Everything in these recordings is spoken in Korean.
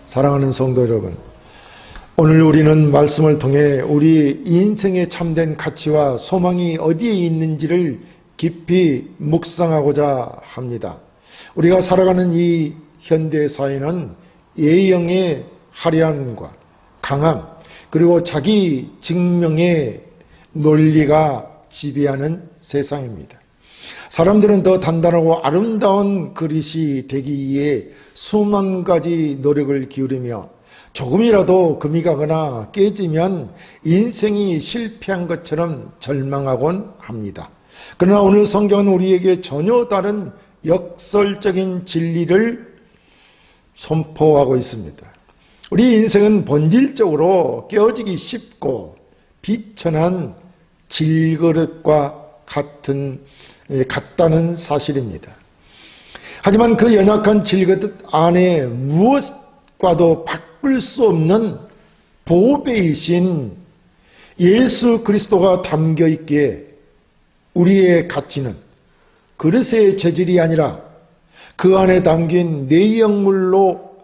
사랑하는 성도 여러분, 오늘 우리는 말씀을 통해 우리 인생의 참된 가치와 소망이 어디에 있는지를 깊이 묵상하고자 합니다. 우리가 살아가는 이 현대 사회는 예형의 화려함과 강함, 그리고 자기 증명의 논리가 지배하는 세상입니다. 사람들은 더 단단하고 아름다운 그릇이 되기 위해 수만 가지 노력을 기울이며 조금이라도 금이 가거나 깨지면 인생이 실패한 것처럼 절망하곤 합니다. 그러나 오늘 성경은 우리에게 전혀 다른 역설적인 진리를 선포하고 있습니다. 우리 인생은 본질적으로 깨어지기 쉽고 비천한 질그릇과 같다는 사실입니다. 하지만 그 연약한 질그릇 안에 무엇과도 바꿀 수 없는 보배이신 예수 그리스도가 담겨 있기에 우리의 가치는 그릇의 재질이 아니라 그 안에 담긴 내용물로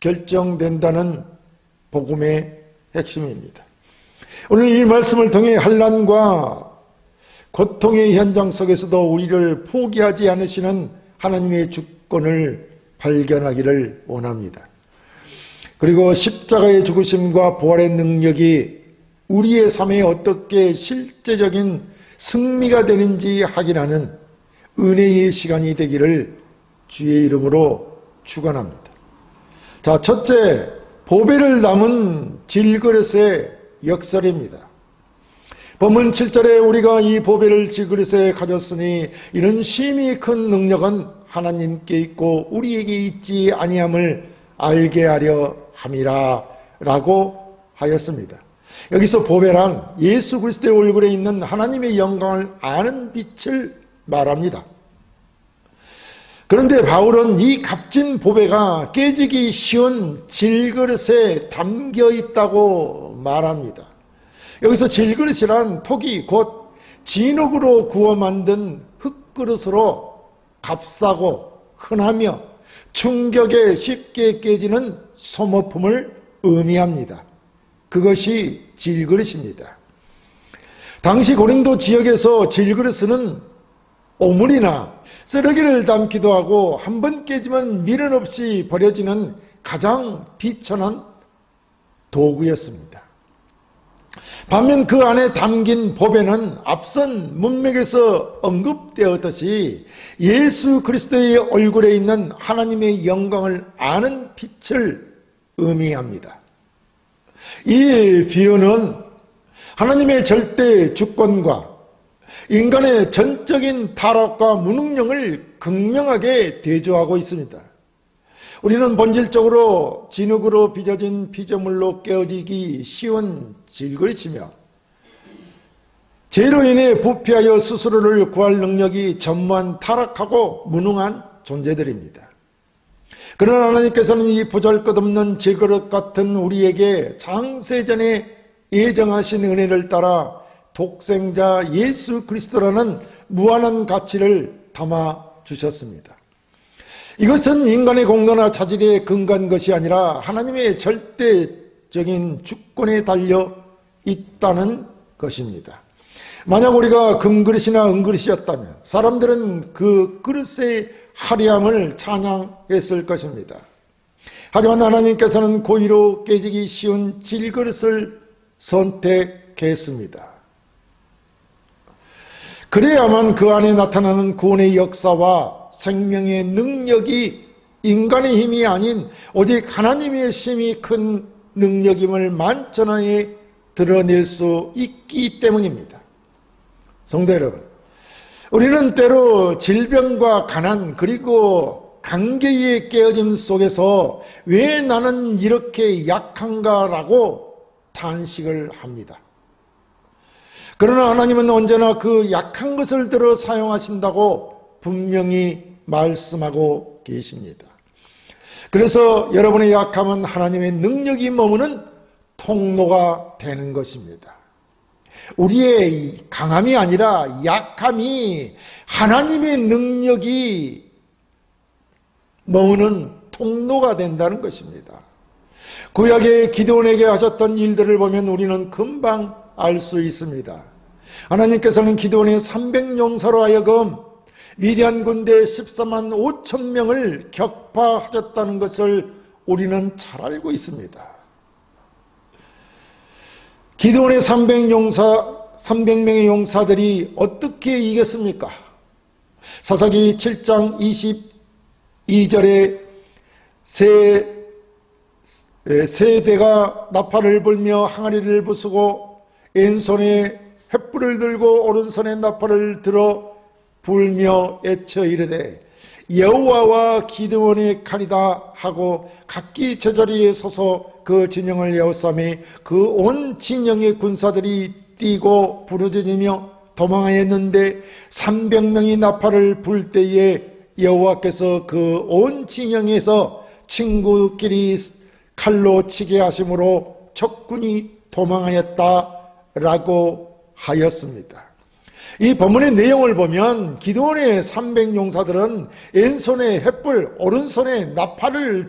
결정된다는 복음의 핵심입니다. 오늘 이 말씀을 통해 환난과 고통의 현장 속에서도 우리를 포기하지 않으시는 하나님의 주권을 발견하기를 원합니다. 그리고 십자가의 죽으심과 부활의 능력이 우리의 삶에 어떻게 실제적인 승리가 되는지 확인하는 은혜의 시간이 되기를 주의 이름으로 축원합니다. 자, 첫째, 보배를 담은 질그릇의 역설입니다. 본문 7절에 우리가 이 보배를 질그릇에 가졌으니 이는 심히 큰 능력은 하나님께 있고 우리에게 있지 아니함을 알게 하려 함이라 라고 하였습니다. 여기서 보배란 예수 그리스도의 얼굴에 있는 하나님의 영광을 아는 빛을 말합니다. 그런데 바울은 이 값진 보배가 깨지기 쉬운 질그릇에 담겨 있다고 말합니다. 여기서 질그릇이란 톡이 곧 진흙으로 구워 만든 흙그릇으로 값싸고 흔하며 충격에 쉽게 깨지는 소모품을 의미합니다. 그것이 질그릇입니다. 당시 고린도 지역에서 질그릇은 오물이나 쓰레기를 담기도 하고 한 번 깨지면 미련 없이 버려지는 가장 비천한 도구였습니다. 반면 그 안에 담긴 보배는 앞선 문맥에서 언급되었듯이 예수 그리스도의 얼굴에 있는 하나님의 영광을 아는 빛을 의미합니다. 이 비유는 하나님의 절대 주권과 인간의 전적인 타락과 무능력을 극명하게 대조하고 있습니다. 우리는 본질적으로 진흙으로 빚어진 피조물로 깨어지기 쉬운 질그릇이며 죄로 인해 부패하여 스스로를 구할 능력이 전무한 타락하고 무능한 존재들입니다. 그러나 하나님께서는 이 보잘것없는 질그릇 같은 우리에게 창세전에 예정하신 은혜를 따라 독생자 예수 그리스도라는 무한한 가치를 담아 주셨습니다. 이것은 인간의 공로나 자질에 근거한 것이 아니라 하나님의 절대적인 주권에 달려 있다는 것입니다. 만약 우리가 금그릇이나 은그릇이었다면 사람들은 그 그릇의 화려함을 찬양했을 것입니다. 하지만 하나님께서는 고의로 깨지기 쉬운 질그릇을 선택했습니다. 그래야만 그 안에 나타나는 구원의 역사와 생명의 능력이 인간의 힘이 아닌 오직 하나님의 심히 큰 능력임을 만천하에 드러낼 수 있기 때문입니다. 성도 여러분, 우리는 때로 질병과 가난 그리고 관계의 깨어짐 속에서 왜 나는 이렇게 약한가라고 탄식을 합니다. 그러나 하나님은 언제나 그 약한 것을 들어 사용하신다고 분명히 말씀하고 계십니다. 그래서 여러분의 약함은 하나님의 능력이 머무는 통로가 되는 것입니다. 우리의 강함이 아니라 약함이 하나님의 능력이 머무는 통로가 된다는 것입니다. 구약의 기드온에게 하셨던 일들을 보면 우리는 금방 알 수 있습니다. 하나님께서는 기드온의 300용사로 하여금 미디안 군대 14만 5천 명을 격파하셨다는 것을 우리는 잘 알고 있습니다. 기드온의 300명의 용사들이 어떻게 이겼습니까? 사사기 7장 22절에 세 대가 나팔을 불며 항아리를 부수고 왼손에 횃불을 들고 오른손에 나팔을 들어 불며 외쳐 이르되 여호와와 기드온의 칼이다 하고 각기 제자리에 서서 그 진영을 에워싸매 그 온 진영의 군사들이 뛰고 부르짖으며 도망하였는데 300명이 나팔을 불 때에 여호와께서 그 온 진영에서 친구끼리 칼로 치게 하심으로 적군이 도망하였다라고 하였습니다. 이 본문의 내용을 보면 기드온의 300용사들은 왼손에 횃불, 오른손에 나팔을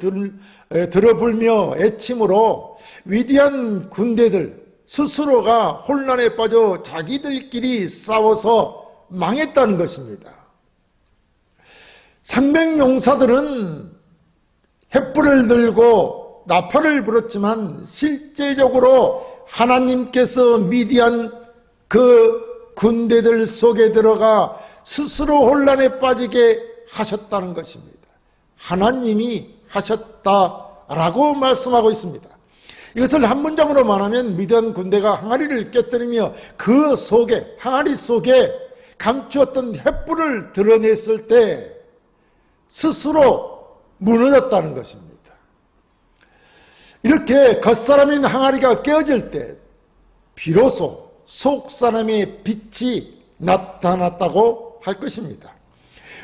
들어불며 애침으로 위대한 군대들 스스로가 혼란에 빠져 자기들끼리 싸워서 망했다는 것입니다. 300용사들은 횃불을 들고 나팔을 불었지만 실제적으로 하나님께서 미디안 그 군대들 속에 들어가 스스로 혼란에 빠지게 하셨다는 것입니다. 하나님이 하셨다라고 말씀하고 있습니다. 이것을 한 문장으로 말하면 미디안 군대가 항아리를 깨뜨리며 그 속에 항아리 속에 감추었던 횃불을 드러냈을 때 스스로 무너졌다는 것입니다. 이렇게 겉사람인 항아리가 깨어질 때 비로소 속사람의 빛이 나타났다고 할 것입니다.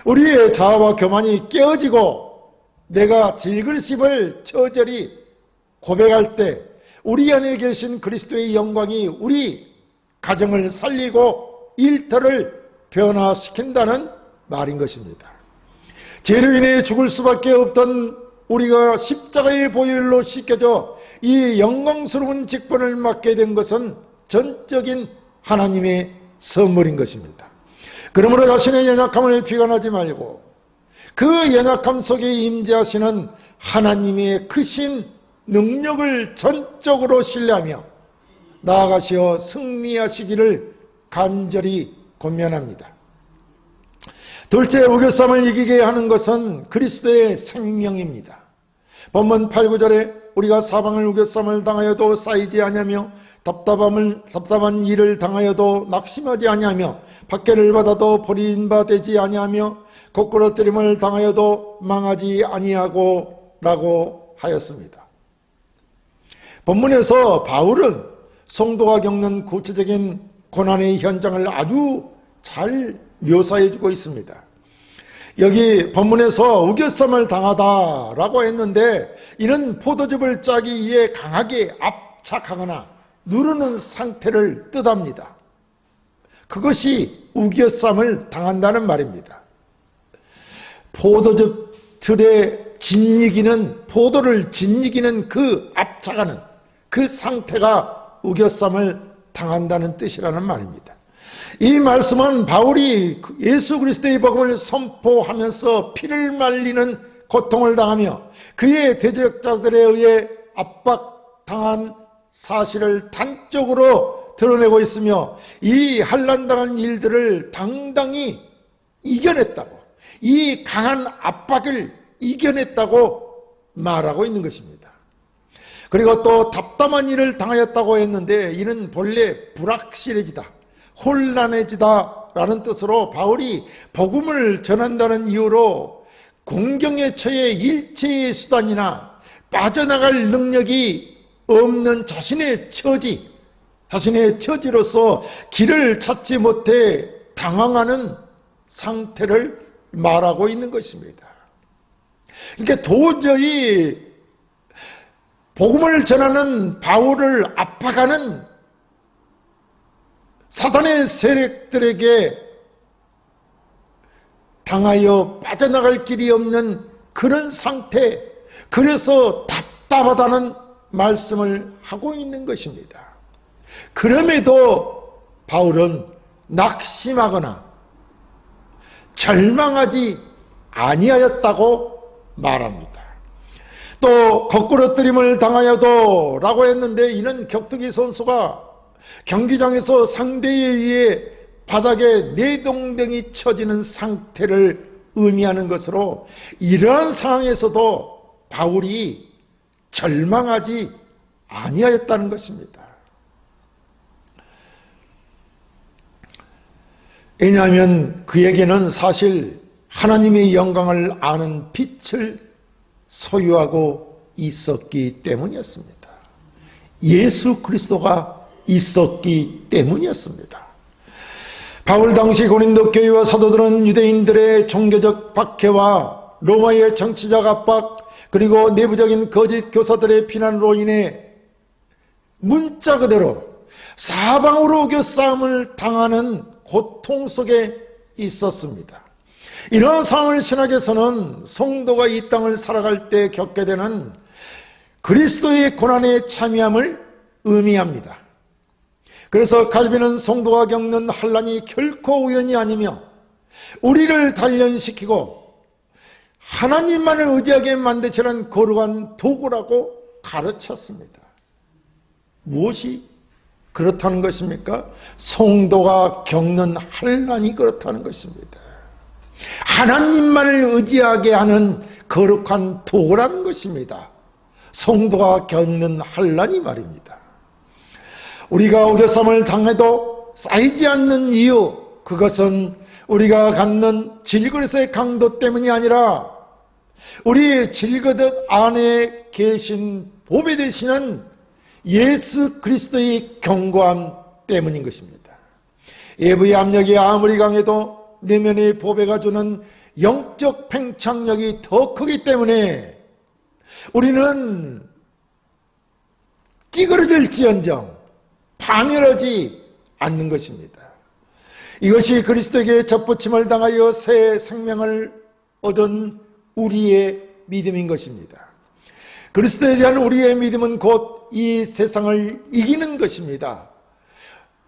우리의 자아와 교만이 깨어지고 내가 질그릇입을 처절히 고백할 때 우리 안에 계신 그리스도의 영광이 우리 가정을 살리고 일터를 변화시킨다는 말인 것입니다. 죄로 인해 죽을 수밖에 없던 우리가 십자가의 보혈로 씻겨져 이 영광스러운 직분을 맡게 된 것은 전적인 하나님의 선물인 것입니다. 그러므로 자신의 연약함을 비관하지 말고 그 연약함 속에 임재하시는 하나님의 크신 능력을 전적으로 신뢰하며 나아가시어 승리하시기를 간절히 권면합니다. 둘째, 우겨쌈을 이기게 하는 것은 그리스도의 생명입니다. 본문 8, 9절에 우리가 사방을 우겨쌈을 당하여도 쌓이지 아니하며 답답한 일을 당하여도 낙심하지 아니하며 박해를 받아도 버림받지 아니하며 거꾸러뜨림을 당하여도 망하지 아니하고 라고 하였습니다. 본문에서 바울은 성도가 겪는 구체적인 고난의 현장을 아주 잘 묘사해주고 있습니다. 여기 본문에서 우겨쌈을 당하다라고 했는데 이는 포도즙을 짜기 위해 강하게 압착하거나 누르는 상태를 뜻합니다. 그것이 우겨쌈을 당한다는 말입니다. 포도즙 틀에 포도를 짓이기는 그 압착하는 그 상태가 우겨쌈을 당한다는 뜻이라는 말입니다. 이 말씀은 바울이 예수 그리스도의 복음을 선포하면서 피를 말리는 고통을 당하며 그의 대적자들에 의해 압박당한 사실을 단적으로 드러내고 있으며 이 환난당한 일들을 당당히 이겨냈다고, 이 강한 압박을 이겨냈다고 말하고 있는 것입니다. 그리고 또 답답한 일을 당하였다고 했는데 이는 본래 불확실해지다, 혼란해지다 라는 뜻으로 바울이 복음을 전한다는 이유로 공경에 처해 일체의 수단이나 빠져나갈 능력이 없는 자신의 처지로서 길을 찾지 못해 당황하는 상태를 말하고 있는 것입니다. 그러니까 도저히 복음을 전하는 바울을 압박하는 사단의 세력들에게 당하여 빠져나갈 길이 없는 그런 상태, 그래서 답답하다는 말씀을 하고 있는 것입니다. 그럼에도 바울은 낙심하거나 절망하지 아니하였다고 말합니다. 또 거꾸러뜨림을 당하여도 라고 했는데, 이는 격투기 선수가 경기장에서 상대에 의해 바닥에 내동댕이 쳐지는 상태를 의미하는 것으로, 이러한 상황에서도 바울이 절망하지 아니하였다는 것입니다. 왜냐하면 그에게는 사실 하나님의 영광을 아는 빛을 소유하고 있었기 때문이었습니다. 예수 그리스도가 있었기 때문이었습니다. 바울 당시 고린도 교회와 사도들은 유대인들의 종교적 박해와 로마의 정치적 압박, 그리고 내부적인 거짓 교사들의 비난으로 인해 문자 그대로 사방으로 교싸움을 당하는 고통 속에 있었습니다. 이런 상황을 신학에서는 성도가 이 땅을 살아갈 때 겪게 되는 그리스도의 고난에 참여함을 의미합니다. 그래서 갈비는 성도가 겪는 환난이 결코 우연이 아니며 우리를 단련시키고 하나님만을 의지하게 만드시는 거룩한 도구라고 가르쳤습니다. 무엇이 그렇다는 것입니까? 성도가 겪는 환난이 그렇다는 것입니다. 하나님만을 의지하게 하는 거룩한 도구라는 것입니다. 성도가 겪는 환난이 말입니다. 우리가 우겨쌈을 당해도 쌓이지 않는 이유, 그것은 우리가 갖는 질그릇의 강도 때문이 아니라 우리 질그릇 안에 계신 보배 되시는 예수 그리스도의 견고함 때문인 것입니다. 외부의 압력이 아무리 강해도 내면의 보배가 주는 영적 팽창력이 더 크기 때문에 우리는 찌그러질지언정 파멸하지 않는 것입니다. 이것이 그리스도에게 접붙임을 당하여 새 생명을 얻은 우리의 믿음인 것입니다. 그리스도에 대한 우리의 믿음은 곧 이 세상을 이기는 것입니다.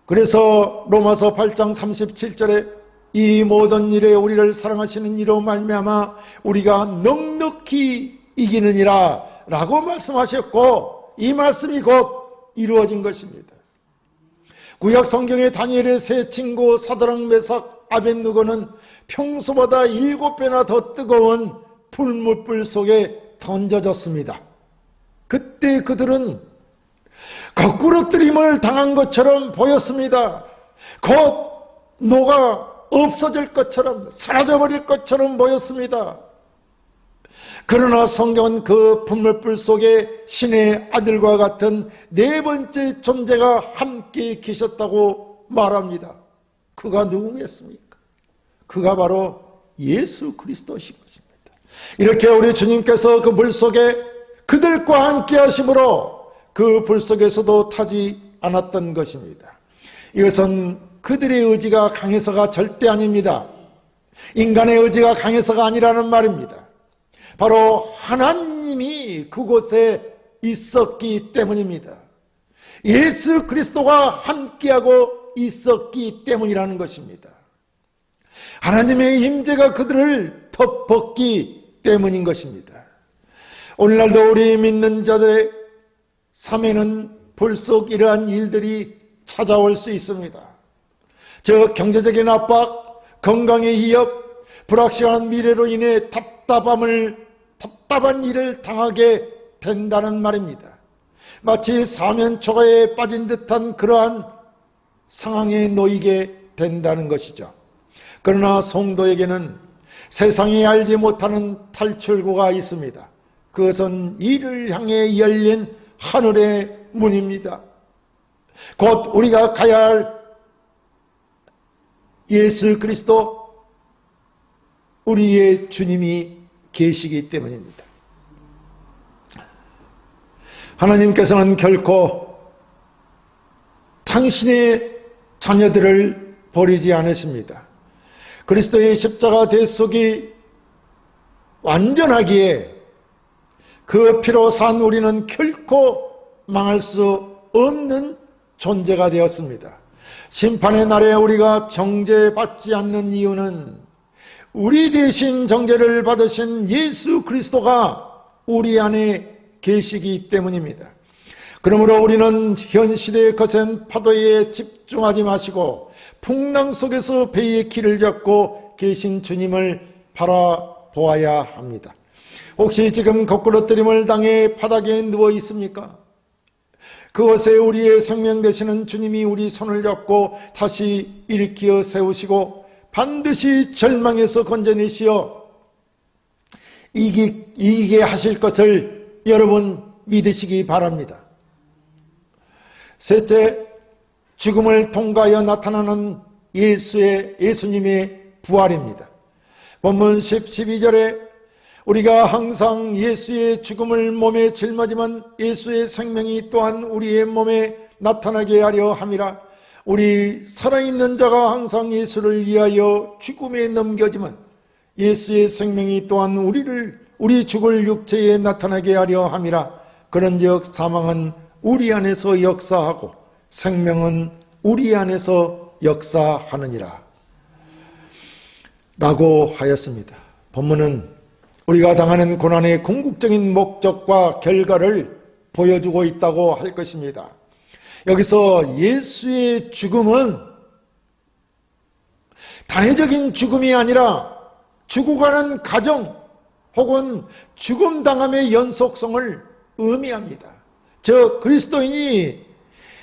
그래서 로마서 8장 37절에 이 모든 일에 우리를 사랑하시는 이로 말미암아 우리가 넉넉히 이기느니라 라고 말씀하셨고, 이 말씀이 곧 이루어진 것입니다. 구약 성경의 다니엘의 세 친구 사드락 메삭 아벳느고는 평소보다 7배나 더 뜨거운 불못불 속에 던져졌습니다. 그때 그들은 거꾸러뜨림을 당한 것처럼 보였습니다. 곧 녹아 없어질 것처럼, 사라져버릴 것처럼 보였습니다. 그러나 성경은 그 불못불 속에 신의 아들과 같은 네 번째 존재가 함께 계셨다고 말합니다. 그가 누구겠습니까? 그가 바로 예수 그리스도신 것입니다. 이렇게 우리 주님께서 그 물 속에 그들과 함께 하심으로 그 불 속에서도 타지 않았던 것입니다. 이것은 그들의 의지가 강해서가 절대 아닙니다. 인간의 의지가 강해서가 아니라는 말입니다. 바로 하나님이 그곳에 있었기 때문입니다. 예수 그리스도가 함께하고 있었기 때문이라는 것입니다. 하나님의 임재가 그들을 덮었기 때문인 것입니다. 오늘날도 우리 믿는 자들의 삶에는 불쑥 이러한 일들이 찾아올 수 있습니다. 즉 경제적인 압박, 건강의 위협, 불확실한 미래로 인해 답답한 일을 당하게 된다는 말입니다. 마치 사면초가에 빠진 듯한 그러한 상황에 놓이게 된다는 것이죠. 그러나 성도에게는 세상이 알지 못하는 탈출구가 있습니다. 그것은 이를 향해 열린 하늘의 문입니다. 곧 우리가 가야 할 예수 그리스도, 우리의 주님이 계시기 때문입니다. 하나님께서는 결코 당신의 자녀들을 버리지 않으십니다. 그리스도의 십자가 대속이 완전하기에 그 피로 산 우리는 결코 망할 수 없는 존재가 되었습니다. 심판의 날에 우리가 정죄받지 않는 이유는 우리 대신 정죄를 받으신 예수 그리스도가 우리 안에 계시기 때문입니다. 그러므로 우리는 현실의 거센 파도에 집중하지 마시고 풍랑 속에서 배의 길을 잡고 계신 주님을 바라보아야 합니다. 혹시 지금 거꾸러뜨림을 당해 바닥에 누워 있습니까? 그곳에 우리의 생명 되시는 주님이 우리 손을 잡고 다시 일으켜 세우시고 반드시 절망에서 건져내시어 이기게 하실 것을 여러분 믿으시기 바랍니다. 셋째, 죽음을 통과하여 나타나는 예수님의 부활입니다. 본문 12절에 우리가 항상 예수의 죽음을 몸에 짊어지면 예수의 생명이 또한 우리의 몸에 나타나게 하려 함이라. 우리 살아있는 자가 항상 예수를 위하여 죽음에 넘겨지면 예수의 생명이 또한 우리 죽을 육체에 나타나게 하려 함이라. 그런즉 사망은 우리 안에서 역사하고 생명은 우리 안에서 역사하느니라 라고 하였습니다. 본문은 우리가 당하는 고난의 궁극적인 목적과 결과를 보여주고 있다고 할 것입니다. 여기서 예수의 죽음은 단회적인 죽음이 아니라 죽어가는 과정 혹은 죽음 당함의 연속성을 의미합니다. 저 그리스도인이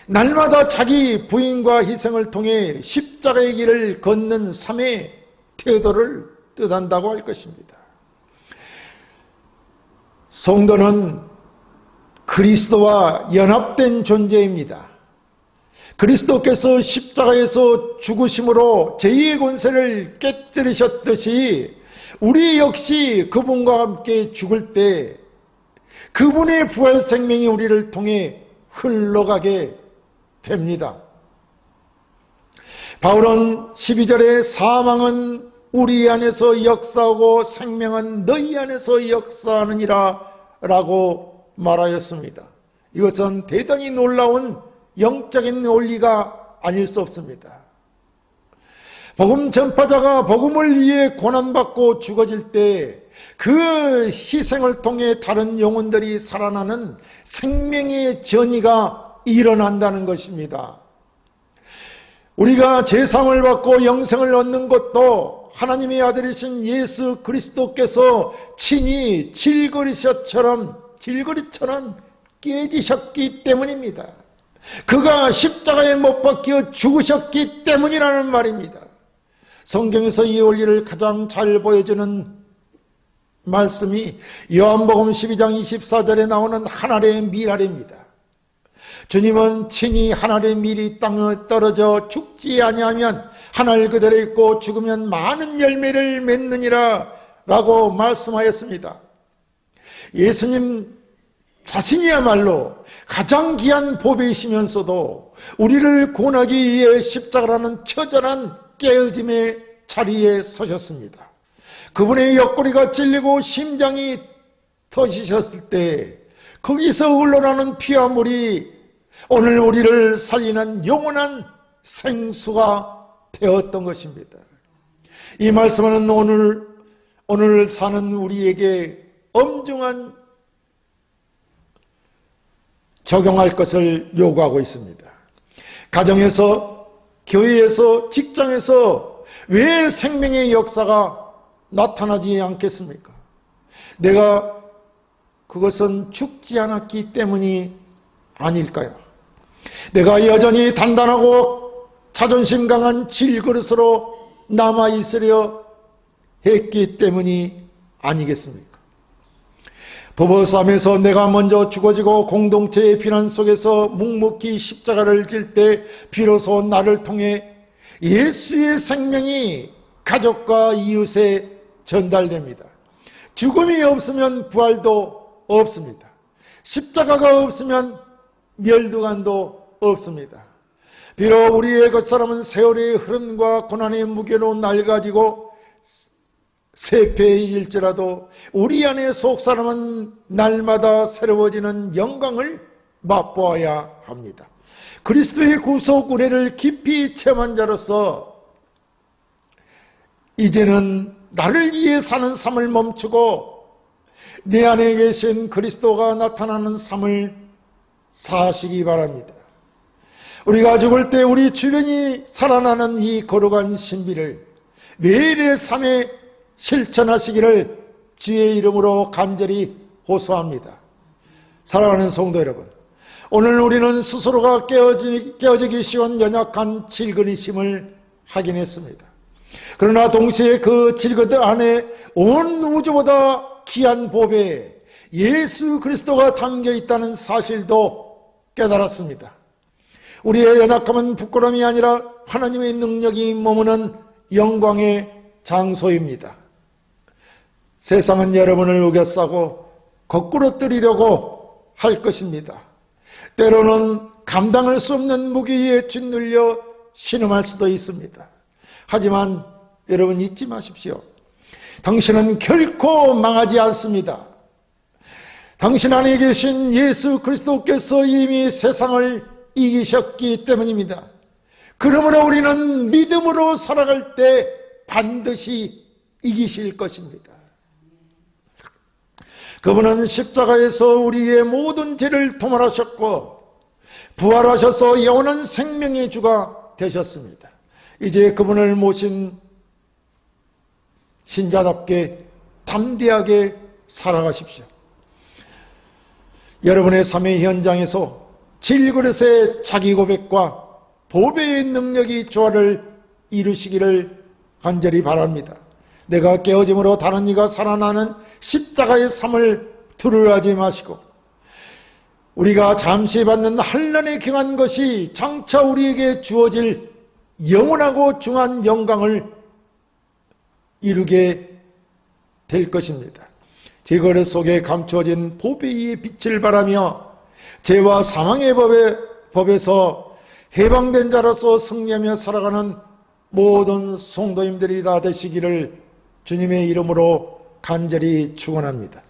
날마다 자기 부인과 희생을 통해 십자가의 길을 걷는 삶의 태도를 뜻한다고 할 것입니다. 성도는 그리스도와 연합된 존재입니다. 그리스도께서 십자가에서 죽으심으로 죄의 권세를 깨뜨리셨듯이 우리 역시 그분과 함께 죽을 때 그분의 부활 생명이 우리를 통해 흘러가게 됩니다. 바울은 12절에 사망은 우리 안에서 역사하고 생명은 너희 안에서 역사하느니라 라고 말하였습니다. 이것은 대단히 놀라운 영적인 원리가 아닐 수 없습니다. 복음 전파자가 복음을 위해 고난받고 죽어질 때 그 희생을 통해 다른 영혼들이 살아나는 생명의 전이가 일어난다는 것입니다. 우리가 제사함을 받고 영생을 얻는 것도 하나님의 아들이신 예수 그리스도께서 친히 질거리처럼 깨지셨기 때문입니다. 그가 십자가에 못 박혀 죽으셨기 때문이라는 말입니다. 성경에서 이 원리를 가장 잘 보여주는 말씀이 요한복음 12장 24절에 나오는 하늘의 밀아래입니다. 주님은 친히 하늘의 밀이 땅에 떨어져 죽지 아니하면 하늘 그대로 있고 죽으면 많은 열매를 맺느니라 라고 말씀하였습니다. 예수님 자신이야말로 가장 귀한 보배이시면서도 우리를 구원하기 위해 십자가라는 처절한 깨어짐의 자리에 서셨습니다. 그분의 옆구리가 찔리고 심장이 터지셨을 때 거기서 흘러나는 피와 물이 오늘 우리를 살리는 영원한 생수가 되었던 것입니다. 이 말씀은 오늘 사는 우리에게 엄중한 적용할 것을 요구하고 있습니다. 가정에서, 교회에서, 직장에서 왜 생명의 역사가 나타나지 않겠습니까? 내가 그것은 죽지 않았기 때문이 아닐까요? 내가 여전히 단단하고 자존심 강한 질그릇으로 남아있으려 했기 때문이 아니겠습니까? 부부싸움에서 내가 먼저 죽어지고 공동체의 비난 속에서 묵묵히 십자가를 질 때 비로소 나를 통해 예수의 생명이 가족과 이웃에 전달됩니다. 죽음이 없으면 부활도 없습니다. 십자가가 없으면 멸두관도 없습니다. 비록 우리의 겉사람은 세월의 흐름과 고난의 무게로 낡아지고 쇠폐일지라도 우리 안의 속사람은 날마다 새로워지는 영광을 맛보아야 합니다. 그리스도의 구속 은혜를 깊이 체험한 자로서 이제는 나를 위해 사는 삶을 멈추고 내 안에 계신 그리스도가 나타나는 삶을 사시기 바랍니다. 우리가 죽을 때 우리 주변이 살아나는 이 거룩한 신비를 매일의 삶에 실천하시기를 주의 이름으로 간절히 호소합니다. 사랑하는 성도 여러분, 오늘 우리는 스스로가 깨어지기 쉬운 연약한 질근이심을 확인했습니다. 그러나 동시에 그 질그들 안에 온 우주보다 귀한 보배에 예수 그리스도가 담겨 있다는 사실도 깨달았습니다. 우리의 연약함은 부끄러움이 아니라 하나님의 능력이 머무는 영광의 장소입니다. 세상은 여러분을 우겨싸고 거꾸로 뜨리려고 할 것입니다. 때로는 감당할 수 없는 무게에 짓눌려 신음할 수도 있습니다. 하지만 여러분 잊지 마십시오. 당신은 결코 망하지 않습니다. 당신 안에 계신 예수 그리스도께서 이미 세상을 이기셨기 때문입니다. 그러므로 우리는 믿음으로 살아갈 때 반드시 이기실 것입니다. 그분은 십자가에서 우리의 모든 죄를 도말하셨고 부활하셔서 영원한 생명의 주가 되셨습니다. 이제 그분을 모신 신자답게 담대하게 살아가십시오. 여러분의 삶의 현장에서 질그릇의 자기 고백과 보배의 능력이 조화를 이루시기를 간절히 바랍니다. 내가 깨어짐으로 다른 이가 살아나는 십자가의 삶을 두려워하지 마시고 우리가 잠시 받는 환난에 경한 것이 장차 우리에게 주어질 영원하고 중한 영광을 이루게 될 것입니다. 질그릇 속에 감추어진 보배의 빛을 바라며 죄와 사망의 법에서 해방된 자로서 승리하며 살아가는 모든 성도님들이 다 되시기를 주님의 이름으로 간절히 축원합니다.